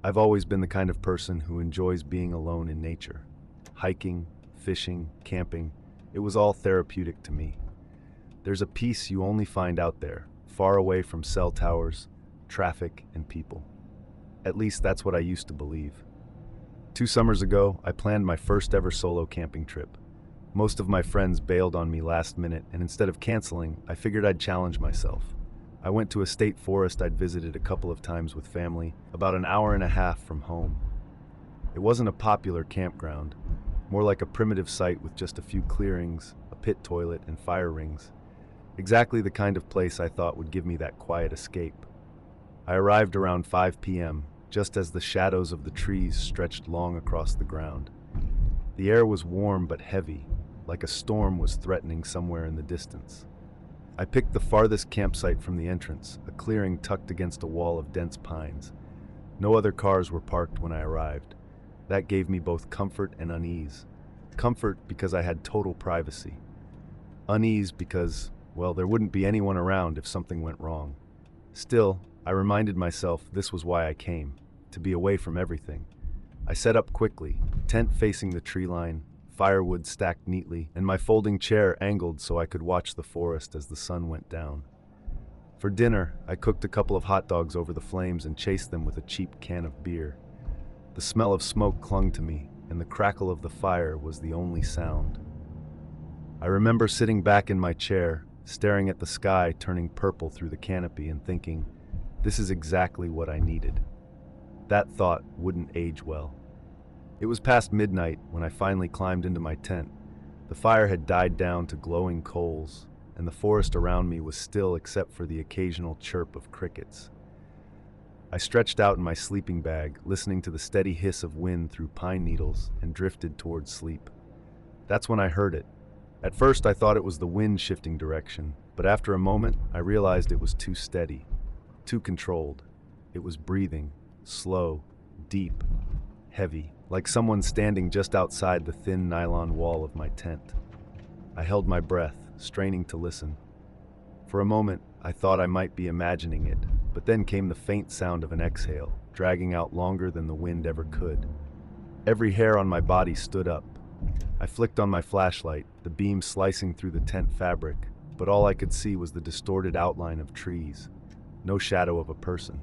I've always been the kind of person who enjoys being alone in nature. Hiking, fishing, camping, it was all therapeutic to me. There's a peace you only find out there, far away from cell towers, traffic, and people. At least that's what I used to believe. 2 summers ago, I planned my first ever solo camping trip. Most of my friends bailed on me last minute, and instead of canceling, I figured I'd challenge myself. I went to a state forest I'd visited a couple of times with family, about an hour and a half from home. It wasn't a popular campground, more like a primitive site with just a few clearings, a pit toilet, and fire rings. Exactly the kind of place I thought would give me that quiet escape. I arrived around 5 p.m., just as the shadows of the trees stretched long across the ground. The air was warm but heavy, like a storm was threatening somewhere in the distance. I picked the farthest campsite from the entrance, a clearing tucked against a wall of dense pines. No other cars were parked when I arrived. That gave me both comfort and unease. Comfort because I had total privacy. Unease because, well, there wouldn't be anyone around if something went wrong. Still, I reminded myself this was why I came, to be away from everything. I set up quickly, tent facing the tree line, firewood stacked neatly, and my folding chair angled so I could watch the forest as the sun went down. For dinner, I cooked a couple of hot dogs over the flames and chased them with a cheap can of beer. The smell of smoke clung to me, and the crackle of the fire was the only sound. I remember sitting back in my chair, staring at the sky turning purple through the canopy and thinking, this is exactly what I needed. That thought wouldn't age well. It was past midnight when I finally climbed into my tent. The fire had died down to glowing coals, and the forest around me was still except for the occasional chirp of crickets. I stretched out in my sleeping bag, listening to the steady hiss of wind through pine needles, and drifted towards sleep. That's when I heard it. At first I thought it was the wind shifting direction, but after a moment I realized it was too steady, too controlled. It was breathing, slow, deep, heavy, like someone standing just outside the thin nylon wall of my tent. I held my breath, straining to listen. For a moment, I thought I might be imagining it, but then came the faint sound of an exhale, dragging out longer than the wind ever could. Every hair on my body stood up. I flicked on my flashlight, the beam slicing through the tent fabric, but all I could see was the distorted outline of trees. No shadow of a person.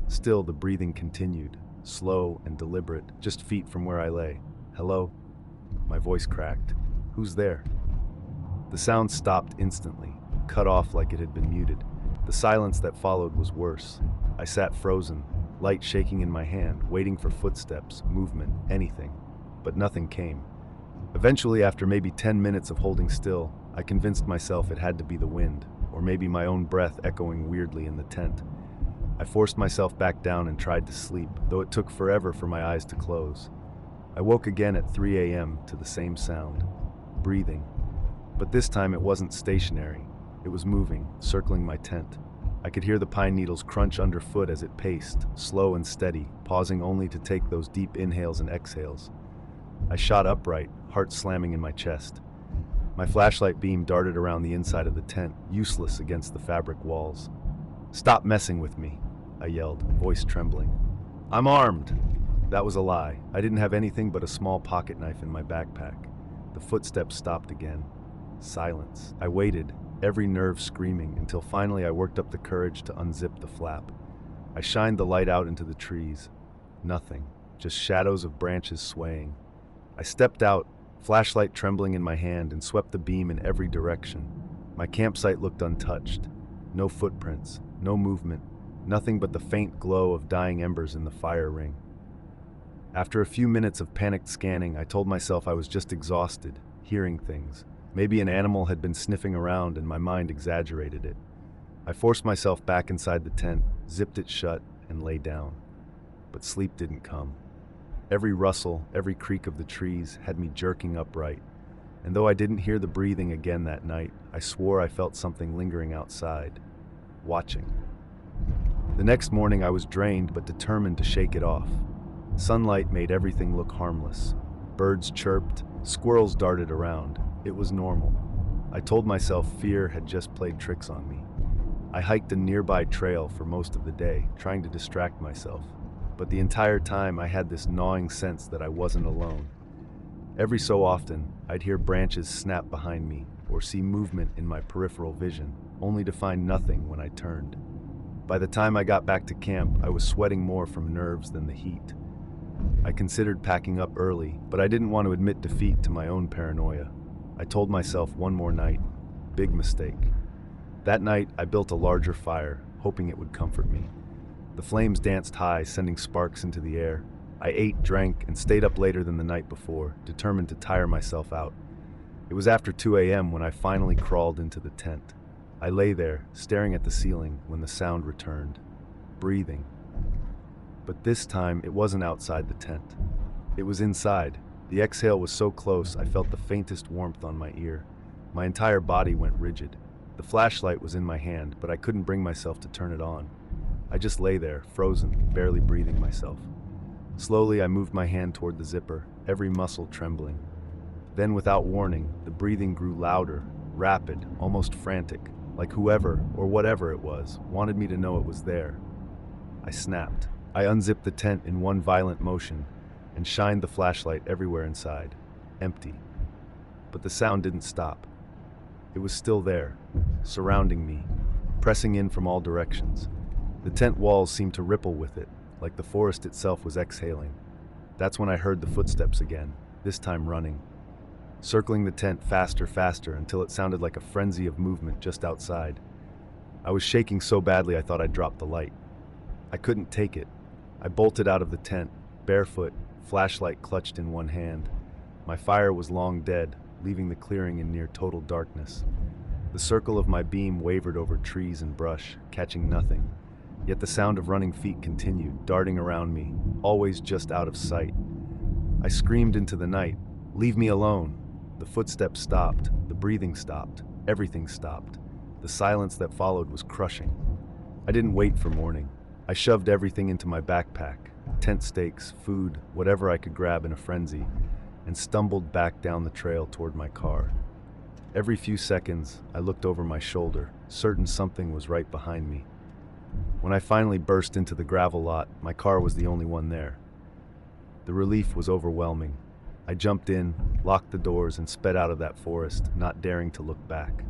Still, the breathing continued, slow and deliberate, just feet from where I lay. Hello? My voice cracked. Who's there? The sound stopped instantly, cut off like it had been muted. The silence that followed was worse. I sat frozen, light shaking in my hand, waiting for footsteps, movement, anything. But nothing came. Eventually, after maybe 10 minutes of holding still, I convinced myself it had to be the wind, or maybe my own breath echoing weirdly in the tent. I forced myself back down and tried to sleep, though it took forever for my eyes to close. I woke again at 3 a.m. to the same sound, breathing. But this time it wasn't stationary. It was moving, circling my tent. I could hear the pine needles crunch underfoot as it paced, slow and steady, pausing only to take those deep inhales and exhales. I shot upright, heart slamming in my chest. My flashlight beam darted around the inside of the tent, useless against the fabric walls. "Stop messing with me," I yelled, voice trembling. "I'm armed." That was a lie. I didn't have anything but a small pocket knife in my backpack. The footsteps stopped again. Silence. I waited, every nerve screaming, until finally I worked up the courage to unzip the flap. I shined the light out into the trees. Nothing, just shadows of branches swaying. I stepped out, flashlight trembling in my hand, and swept the beam in every direction. My campsite looked untouched. No footprints, no movement, nothing but the faint glow of dying embers in the fire ring. After a few minutes of panicked scanning, I told myself I was just exhausted, hearing things. Maybe an animal had been sniffing around and my mind exaggerated it. I forced myself back inside the tent, zipped it shut, and lay down. But sleep didn't come. Every rustle, every creak of the trees had me jerking upright. And though I didn't hear the breathing again that night, I swore I felt something lingering outside, watching. The next morning I was drained but determined to shake it off. Sunlight made everything look harmless. Birds chirped, squirrels darted around. It was normal. I told myself fear had just played tricks on me. I hiked a nearby trail for most of the day, trying to distract myself. but the entire time I had this gnawing sense that I wasn't alone. Every so often, I'd hear branches snap behind me or see movement in my peripheral vision, only to find nothing when I turned. By the time I got back to camp, I was sweating more from nerves than the heat. I considered packing up early, but I didn't want to admit defeat to my own paranoia. I told myself one more night. Big mistake. That night, I built a larger fire, hoping it would comfort me. The flames danced high, sending sparks into the air. I ate, drank, and stayed up later than the night before, determined to tire myself out. It was after 2 a.m. when I finally crawled into the tent. I lay there, staring at the ceiling, when the sound returned. Breathing. But this time, it wasn't outside the tent. It was inside. The exhale was so close, I felt the faintest warmth on my ear. My entire body went rigid. The flashlight was in my hand, but I couldn't bring myself to turn it on. I just lay there, frozen, barely breathing myself. Slowly, I moved my hand toward the zipper, every muscle trembling. Then, without warning, the breathing grew louder, rapid, almost frantic, like whoever, or whatever it was, wanted me to know it was there. I snapped. I unzipped the tent in one violent motion and shined the flashlight everywhere inside. Empty. But the sound didn't stop. It was still there, surrounding me, pressing in from all directions. The tent walls seemed to ripple with it, like the forest itself was exhaling. That's when I heard the footsteps again, this time running. Circling the tent faster, until it sounded like a frenzy of movement just outside. I was shaking so badly I thought I'd drop the light. I couldn't take it. I bolted out of the tent, barefoot, flashlight clutched in one hand. My fire was long dead, leaving the clearing in near total darkness. The circle of my beam wavered over trees and brush, catching nothing. Yet the sound of running feet continued, darting around me, always just out of sight. I screamed into the night, "Leave me alone!" The footsteps stopped, the breathing stopped, everything stopped. The silence that followed was crushing. I didn't wait for morning. I shoved everything into my backpack, tent stakes, food, whatever I could grab in a frenzy, and stumbled back down the trail toward my car. Every few seconds, I looked over my shoulder, certain something was right behind me. When I finally burst into the gravel lot, my car was the only one there. The relief was overwhelming. I jumped in, locked the doors, and sped out of that forest, not daring to look back.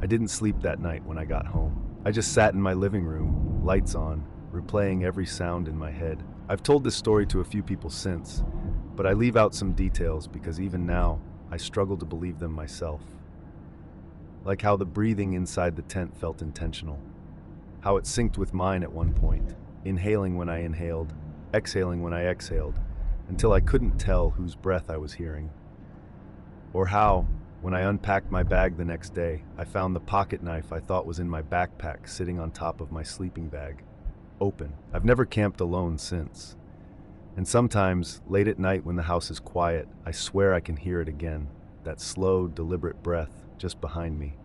I didn't sleep that night when I got home. I just sat in my living room, lights on, replaying every sound in my head. I've told this story to a few people since, but I leave out some details because even now, I struggle to believe them myself. Like how the breathing inside the tent felt intentional. How it synced with mine at one point, inhaling when I inhaled, exhaling when I exhaled, until I couldn't tell whose breath I was hearing. Or how, when I unpacked my bag the next day, I found the pocket knife I thought was in my backpack sitting on top of my sleeping bag, open. I've never camped alone since. And sometimes, late at night when the house is quiet, I swear I can hear it again, that slow, deliberate breath just behind me.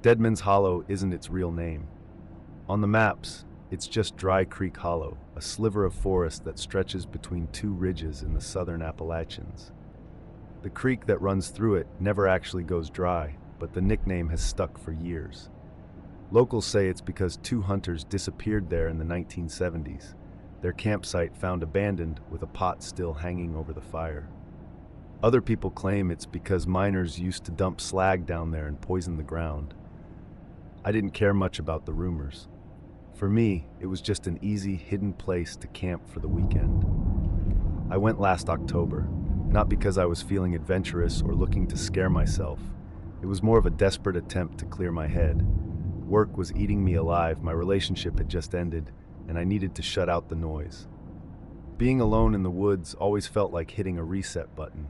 Deadman's Hollow isn't its real name. On the maps, it's just Dry Creek Hollow, a sliver of forest that stretches between two ridges in the southern Appalachians. The creek that runs through it never actually goes dry, but the nickname has stuck for years. Locals say it's because two hunters disappeared there in the 1970s. Their campsite found abandoned with a pot still hanging over the fire. Other people claim it's because miners used to dump slag down there and poison the ground. I didn't care much about the rumors. For me, it was just an easy, hidden place to camp for the weekend. I went last October, not because I was feeling adventurous or looking to scare myself. It was more of a desperate attempt to clear my head. Work was eating me alive, my relationship had just ended, and I needed to shut out the noise. Being alone in the woods always felt like hitting a reset button.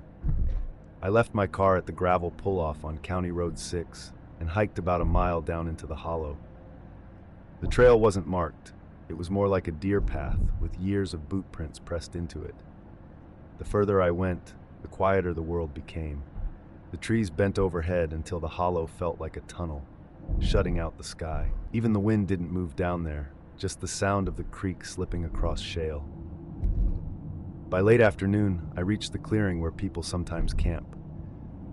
I left my car at the gravel pull-off on County Road 6 and hiked about a mile down into the hollow. The trail wasn't marked. It was more like a deer path with years of boot prints pressed into it. The further I went, the quieter the world became. The trees bent overhead until the hollow felt like a tunnel, shutting out the sky. Even the wind didn't move down there, just the sound of the creek slipping across shale. By late afternoon, I reached the clearing where people sometimes camp.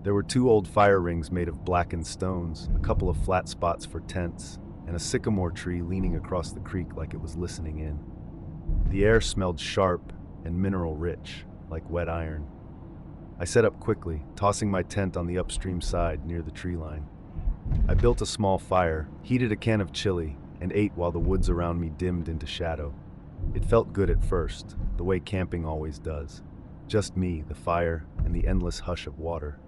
There were 2 old fire rings made of blackened stones, a couple of flat spots for tents, and a sycamore tree leaning across the creek like it was listening in. The air smelled sharp and mineral-rich, like wet iron. I set up quickly, tossing my tent on the upstream side near the tree line. I built a small fire, heated a can of chili, and ate while the woods around me dimmed into shadow. It felt good at first, the way camping always does. Just me, the fire, and the endless hush of water.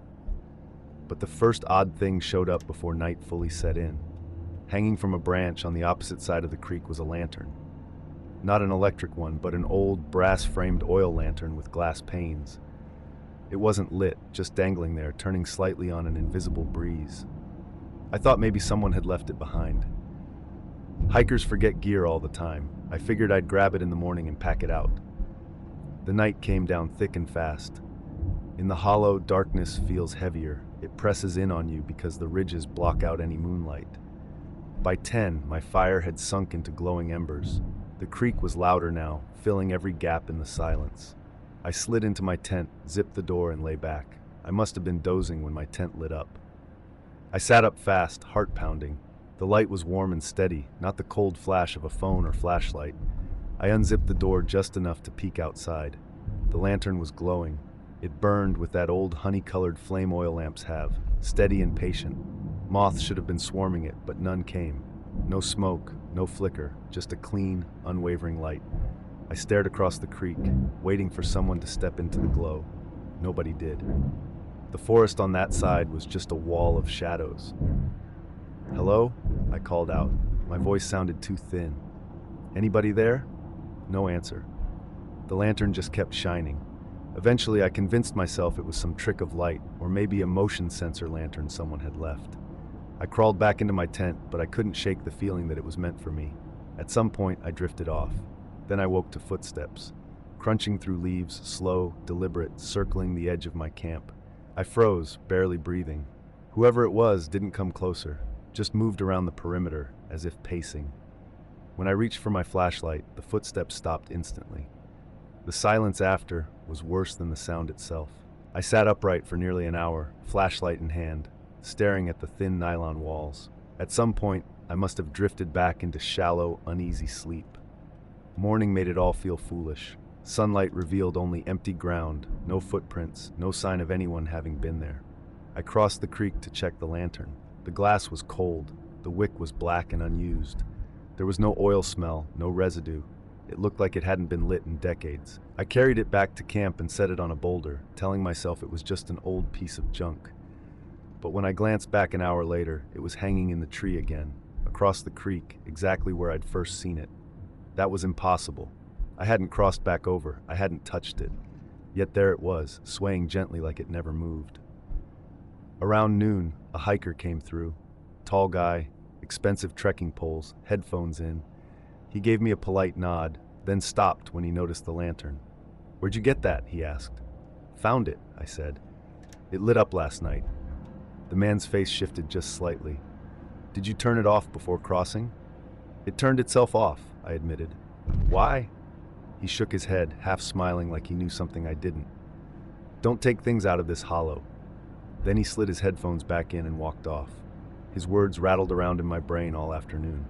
But the first odd thing showed up before night fully set in. Hanging from a branch on the opposite side of the creek was a lantern. Not an electric one, but an old, brass-framed oil lantern with glass panes. It wasn't lit, just dangling there, turning slightly on an invisible breeze. I thought maybe someone had left it behind. Hikers forget gear all the time. I figured I'd grab it in the morning and pack it out. The night came down thick and fast. In the hollow, darkness feels heavier. It presses in on you because the ridges block out any moonlight. By 10, my fire had sunk into glowing embers. The creek was louder now, filling every gap in the silence. I slid into my tent, zipped the door, and lay back. I must have been dozing when my tent lit up. I sat up fast, heart pounding. The light was warm and steady, not the cold flash of a phone or flashlight. I unzipped the door just enough to peek outside. The lantern was glowing. It burned with that old honey-colored flame oil lamps have, steady and patient. Moths should have been swarming it, but none came. No smoke, no flicker, just a clean, unwavering light. I stared across the creek, waiting for someone to step into the glow. Nobody did. The forest on that side was just a wall of shadows. "Hello?" I called out. My voice sounded too thin. "Anybody there?" No answer. The lantern just kept shining. Eventually, I convinced myself it was some trick of light, or maybe a motion sensor lantern someone had left. I crawled back into my tent, but I couldn't shake the feeling that it was meant for me. At some point, I drifted off. Then I woke to footsteps, crunching through leaves, slow, deliberate, circling the edge of my camp. I froze, barely breathing. Whoever it was didn't come closer, just moved around the perimeter, as if pacing. When I reached for my flashlight, the footsteps stopped instantly. The silence after was worse than the sound itself. I sat upright for nearly an hour, flashlight in hand, staring at the thin nylon walls. At some point, I must have drifted back into shallow, uneasy sleep. Morning made it all feel foolish. Sunlight revealed only empty ground, no footprints, no sign of anyone having been there. I crossed the creek to check the lantern. The glass was cold. The wick was black and unused. There was no oil smell, no residue. It looked like it hadn't been lit in decades. I carried it back to camp and set it on a boulder, telling myself it was just an old piece of junk. But when I glanced back an hour later, it was hanging in the tree again, across the creek, exactly where I'd first seen it. That was impossible. I hadn't crossed back over, I hadn't touched it. Yet there it was, swaying gently like it never moved. Around noon, a hiker came through. Tall guy, expensive trekking poles, headphones in. He gave me a polite nod, then stopped when he noticed the lantern. "Where'd you get that?" he asked. "Found it," I said. "It lit up last night." The man's face shifted just slightly. "Did you turn it off before crossing?" "It turned itself off," I admitted. "Why?" He shook his head, half smiling like he knew something I didn't. "Don't take things out of this hollow." Then he slid his headphones back in and walked off. His words rattled around in my brain all afternoon.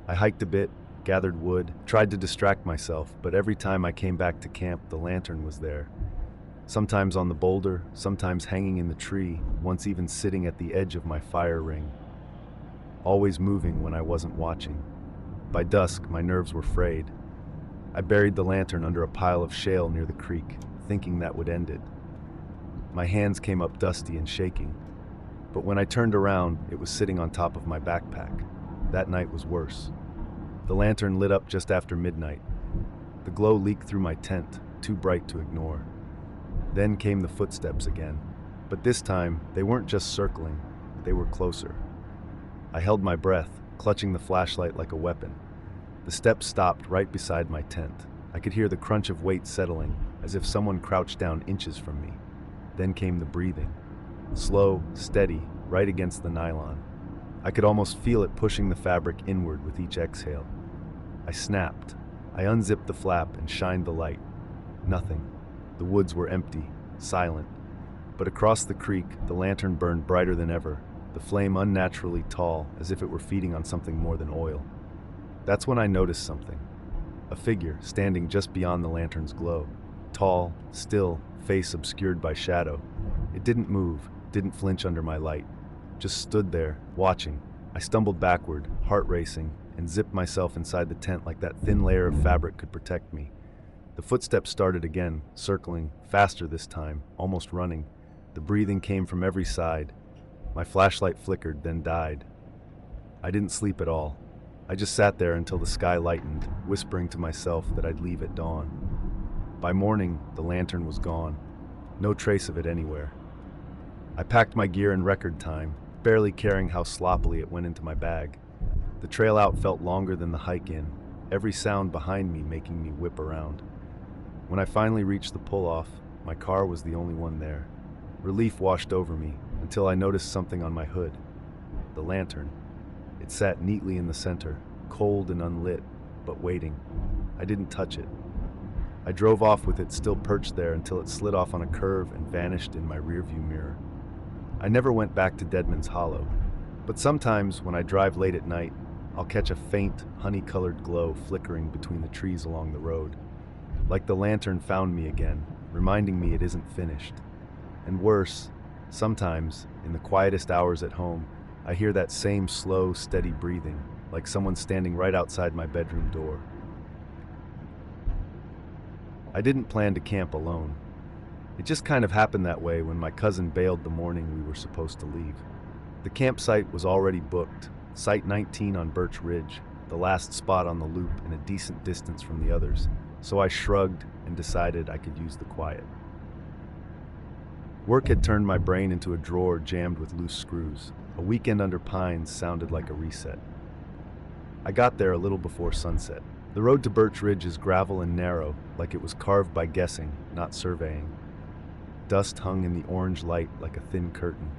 I hiked a bit, gathered wood, tried to distract myself, but every time I came back to camp, the lantern was there. Sometimes on the boulder, sometimes hanging in the tree, once even sitting at the edge of my fire ring. Always moving when I wasn't watching. By dusk, my nerves were frayed. I buried the lantern under a pile of shale near the creek, thinking that would end it. My hands came up dusty and shaking. But when I turned around, it was sitting on top of my backpack. That night was worse. The lantern lit up just after midnight. The glow leaked through my tent, too bright to ignore. Then came the footsteps again. But this time, they weren't just circling, they were closer. I held my breath, clutching the flashlight like a weapon. The steps stopped right beside my tent. I could hear the crunch of weight settling, as if someone crouched down inches from me. Then came the breathing. Slow, steady, right against the nylon. I could almost feel it pushing the fabric inward with each exhale. I snapped. I unzipped the flap and shined the light. Nothing. The woods were empty, silent. But across the creek, the lantern burned brighter than ever, the flame unnaturally tall, as if it were feeding on something more than oil. That's when I noticed something. A figure standing just beyond the lantern's glow. Tall, still, face obscured by shadow. It didn't move, didn't flinch under my light. Just stood there, watching. I stumbled backward, heart racing, and zipped myself inside the tent like that thin layer of fabric could protect me. The footsteps started again, circling, faster this time, almost running. The breathing came from every side. My flashlight flickered, then died. I didn't sleep at all. I just sat there until the sky lightened, whispering to myself that I'd leave at dawn. By morning, the lantern was gone. No trace of it anywhere. I packed my gear in record time, barely caring how sloppily it went into my bag. The trail out felt longer than the hike in, every sound behind me making me whip around. When I finally reached the pull-off, my car was the only one there. Relief washed over me until I noticed something on my hood. The lantern. It sat neatly in the center, cold and unlit, but waiting. I didn't touch it. I drove off with it still perched there until it slid off on a curve and vanished in my rearview mirror. I never went back to Deadman's Hollow, but sometimes when I drive late at night, I'll catch a faint, honey-colored glow flickering between the trees along the road. Like the lantern found me again, reminding me it isn't finished. And worse, sometimes, in the quietest hours at home, I hear that same slow, steady breathing, like someone standing right outside my bedroom door. I didn't plan to camp alone. It just kind of happened that way when my cousin bailed the morning we were supposed to leave. The campsite was already booked, Site 19 on Birch Ridge, the last spot on the loop and a decent distance from the others, so I shrugged and decided I could use the quiet. Work had turned my brain into a drawer jammed with loose screws. A weekend under pines sounded like a reset. I got there a little before sunset. The road to Birch Ridge is gravel and narrow, like it was carved by guessing, not surveying. Dust hung in the orange light like a thin curtain.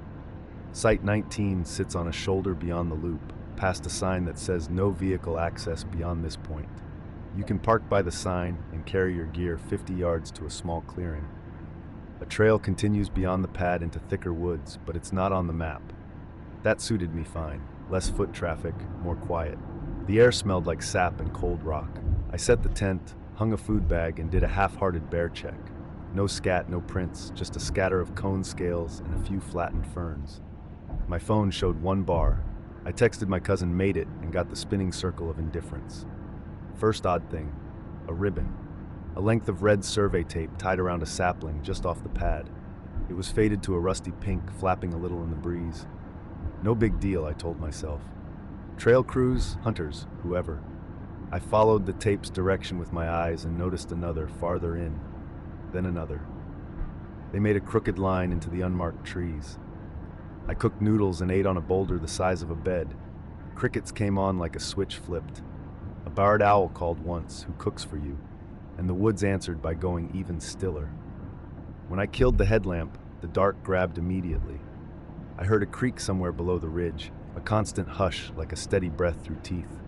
Site 19 sits on a shoulder beyond the loop, past a sign that says no vehicle access beyond this point. You can park by the sign and carry your gear 50 yards to a small clearing. A trail continues beyond the pad into thicker woods, but it's not on the map. That suited me fine. Less foot traffic, more quiet. The air smelled like sap and cold rock. I set the tent, hung a food bag, and did a half-hearted bear check. No scat, no prints, just a scatter of cone scales and a few flattened ferns. My phone showed 1 bar. I texted my cousin "made it" and got the spinning circle of indifference. First odd thing, a ribbon. A length of red survey tape tied around a sapling just off the pad. It was faded to a rusty pink, flapping a little in the breeze. No big deal, I told myself. Trail crews, hunters, whoever. I followed the tape's direction with my eyes and noticed another farther in, then another. They made a crooked line into the unmarked trees. I cooked noodles and ate on a boulder the size of a bed. Crickets came on like a switch flipped. A barred owl called once, who cooks for you, and the woods answered by going even stiller. When I killed the headlamp, the dark grabbed immediately. I heard a creak somewhere below the ridge, a constant hush like a steady breath through teeth.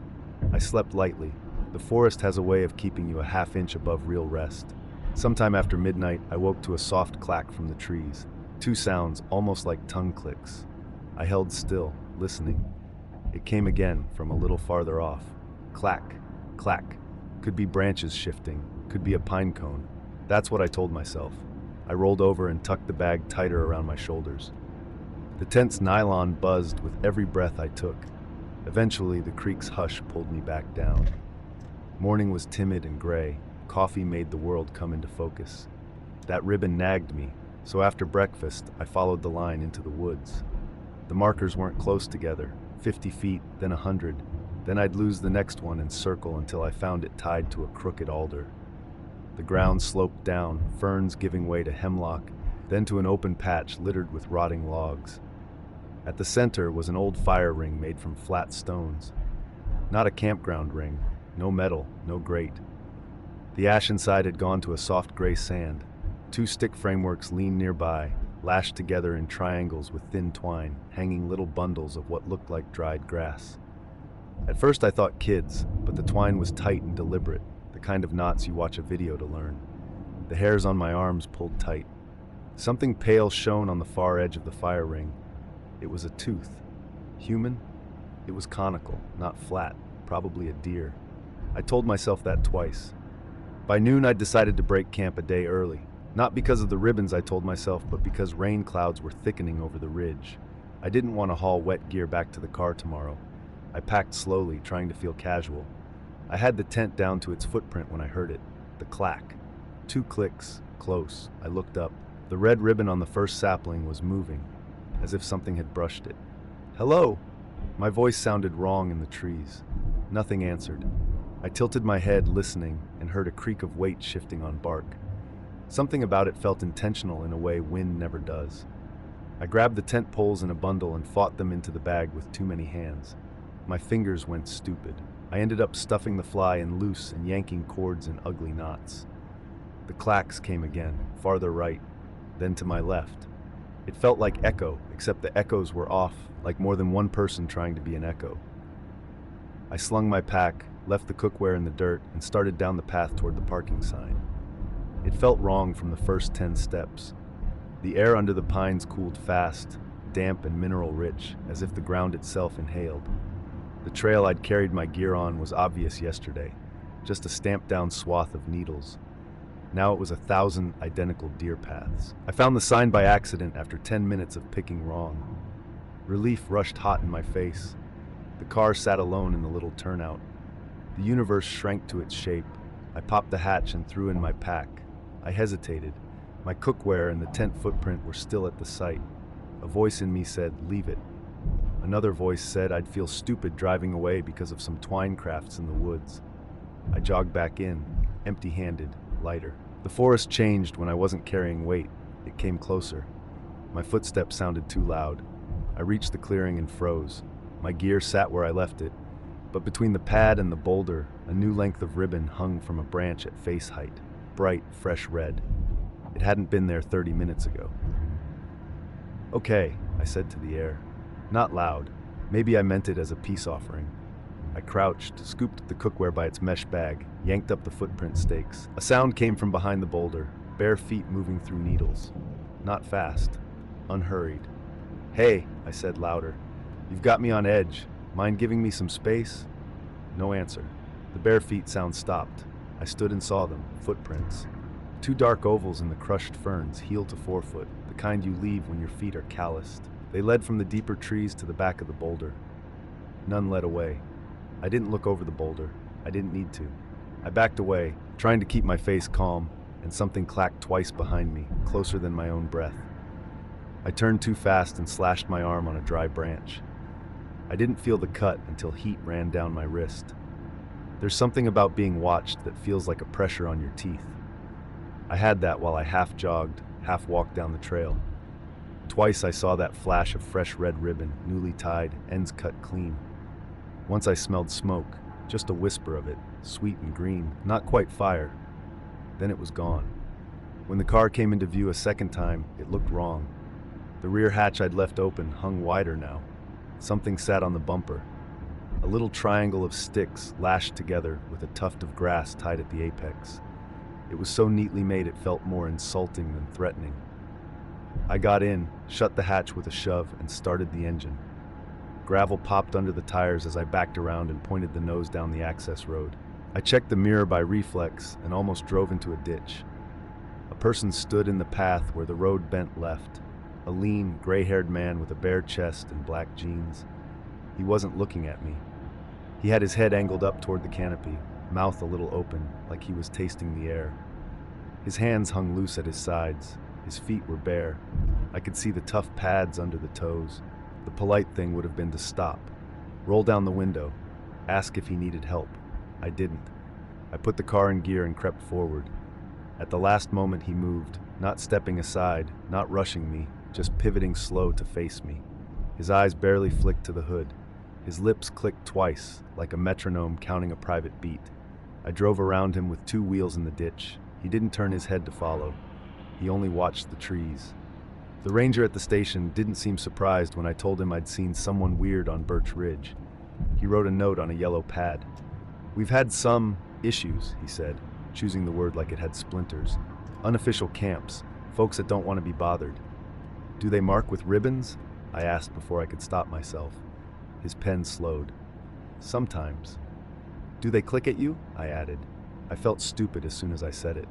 I slept lightly. The forest has a way of keeping you a half-inch above real rest. Sometime after midnight, I woke to a soft clack from the trees. 2 sounds, almost like tongue clicks. I held still, listening. It came again, from a little farther off. Clack, clack. Could be branches shifting, could be a pine cone. That's what I told myself. I rolled over and tucked the bag tighter around my shoulders. The tent's nylon buzzed with every breath I took. Eventually, the creek's hush pulled me back down. Morning was timid and gray. Coffee made the world come into focus. That ribbon nagged me, so after breakfast, I followed the line into the woods. The markers weren't close together, 50 feet, then 100. Then I'd lose the next one and circle until I found it tied to a crooked alder. The ground sloped down, ferns giving way to hemlock, then to an open patch littered with rotting logs. At the center was an old fire ring made from flat stones. Not a campground ring, no metal, no grate. The ash inside had gone to a soft gray sand. 2 stick frameworks leaned nearby, lashed together in triangles with thin twine, hanging little bundles of what looked like dried grass. At first I thought kids, but the twine was tight and deliberate, the kind of knots you watch a video to learn. The hairs on my arms pulled tight. Something pale shone on the far edge of the fire ring. It was a tooth. Human? It was conical, not flat, probably a deer. I told myself that twice. By noon, I'd decided to break camp a day early. Not because of the ribbons, I told myself, but because rain clouds were thickening over the ridge. I didn't want to haul wet gear back to the car tomorrow. I packed slowly, trying to feel casual. I had the tent down to its footprint when I heard it. The clack. 2 clicks, close. I looked up. The red ribbon on the first sapling was moving, as if something had brushed it. "Hello!" My voice sounded wrong in the trees. Nothing answered. I tilted my head, listening, and heard a creak of weight shifting on bark. Something about it felt intentional in a way wind never does. I grabbed the tent poles in a bundle and fought them into the bag with too many hands. My fingers went stupid. I ended up stuffing the fly in loose and yanking cords in ugly knots. The clacks came again, farther right, then to my left. It felt like echo, except the echoes were off, like more than one person trying to be an echo. I slung my pack, left the cookware in the dirt, and started down the path toward the parking sign. It felt wrong from the first 10 steps. The air under the pines cooled fast, damp and mineral-rich, as if the ground itself inhaled. The trail I'd carried my gear on was obvious yesterday, just a stamped-down swath of needles. Now it was 1,000 identical deer paths. I found the sign by accident after 10 minutes of picking wrong. Relief rushed hot in my face. The car sat alone in the little turnout. The universe shrank to its shape. I popped the hatch and threw in my pack. I hesitated. My cookware and the tent footprint were still at the site. A voice in me said, "Leave it." Another voice said I'd feel stupid driving away because of some twine crafts in the woods. I jogged back in, empty-handed, lighter. The forest changed when I wasn't carrying weight. It came closer. My footsteps sounded too loud. I reached the clearing and froze. My gear sat where I left it, but between the pad and the boulder, a new length of ribbon hung from a branch at face height, bright, fresh red. It hadn't been there 30 minutes ago. "Okay," I said to the air. Not loud. Maybe I meant it as a peace offering. I crouched, scooped the cookware by its mesh bag, yanked up the footprint stakes. A sound came from behind the boulder, bare feet moving through needles. Not fast, unhurried. "Hey," I said louder. "You've got me on edge. Mind giving me some space?" No answer. The bare feet sound stopped. I stood and saw them, footprints. 2 dark ovals in the crushed ferns, heel to forefoot, the kind you leave when your feet are calloused. They led from the deeper trees to the back of the boulder. None led away. I didn't look over the boulder. I didn't need to. I backed away, trying to keep my face calm, and something clacked twice behind me, closer than my own breath. I turned too fast and slashed my arm on a dry branch. I didn't feel the cut until heat ran down my wrist. There's something about being watched that feels like a pressure on your teeth. I had that while I half jogged, half walked down the trail. Twice I saw that flash of fresh red ribbon, newly tied, ends cut clean. Once I smelled smoke, just a whisper of it, sweet and green, not quite fire. Then it was gone. When the car came into view a second time, it looked wrong. The rear hatch I'd left open hung wider now. Something sat on the bumper. A little triangle of sticks lashed together with a tuft of grass tied at the apex. It was so neatly made it felt more insulting than threatening. I got in, shut the hatch with a shove, and started the engine. Gravel popped under the tires as I backed around and pointed the nose down the access road. I checked the mirror by reflex and almost drove into a ditch. A person stood in the path where the road bent left. A lean, gray-haired man with a bare chest and black jeans. He wasn't looking at me. He had his head angled up toward the canopy, mouth a little open, like he was tasting the air. His hands hung loose at his sides. His feet were bare. I could see the tough pads under the toes. The polite thing would have been to stop, roll down the window, ask if he needed help. I didn't. I put the car in gear and crept forward. At the last moment he moved, not stepping aside, not rushing me, just pivoting slow to face me. His eyes barely flicked to the hood. His lips clicked twice, like a metronome counting a private beat. I drove around him with 2 wheels in the ditch. He didn't turn his head to follow. He only watched the trees. The ranger at the station didn't seem surprised when I told him I'd seen someone weird on Birch Ridge. He wrote a note on a yellow pad. "We've had some issues," he said, choosing the word like it had splinters. "Unofficial camps, folks that don't want to be bothered." "Do they mark with ribbons?" I asked before I could stop myself. His pen slowed. "Sometimes." Do they click at you? I added. I felt stupid as soon as I said it.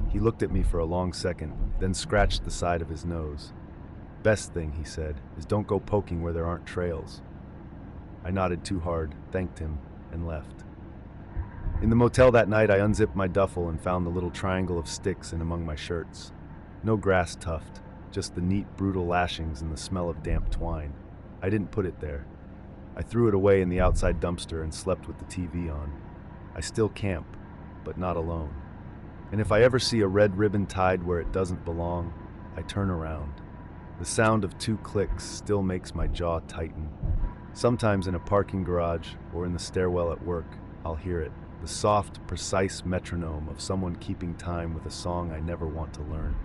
He looked at me for a long second, then scratched the side of his nose. Best thing, he said, is don't go poking where there aren't trails. I nodded too hard, thanked him, and left. In the motel that night, I unzipped my duffel and found the little triangle of sticks in among my shirts. No grass tuft, just the neat, brutal lashings and the smell of damp twine. I didn't put it there. I threw it away in the outside dumpster and slept with the TV on. I still camp, but not alone. And if I ever see a red ribbon tied where it doesn't belong, I turn around. The sound of 2 clicks still makes my jaw tighten. Sometimes in a parking garage or in the stairwell at work, I'll hear it, the soft, precise metronome of someone keeping time with a song I never want to learn.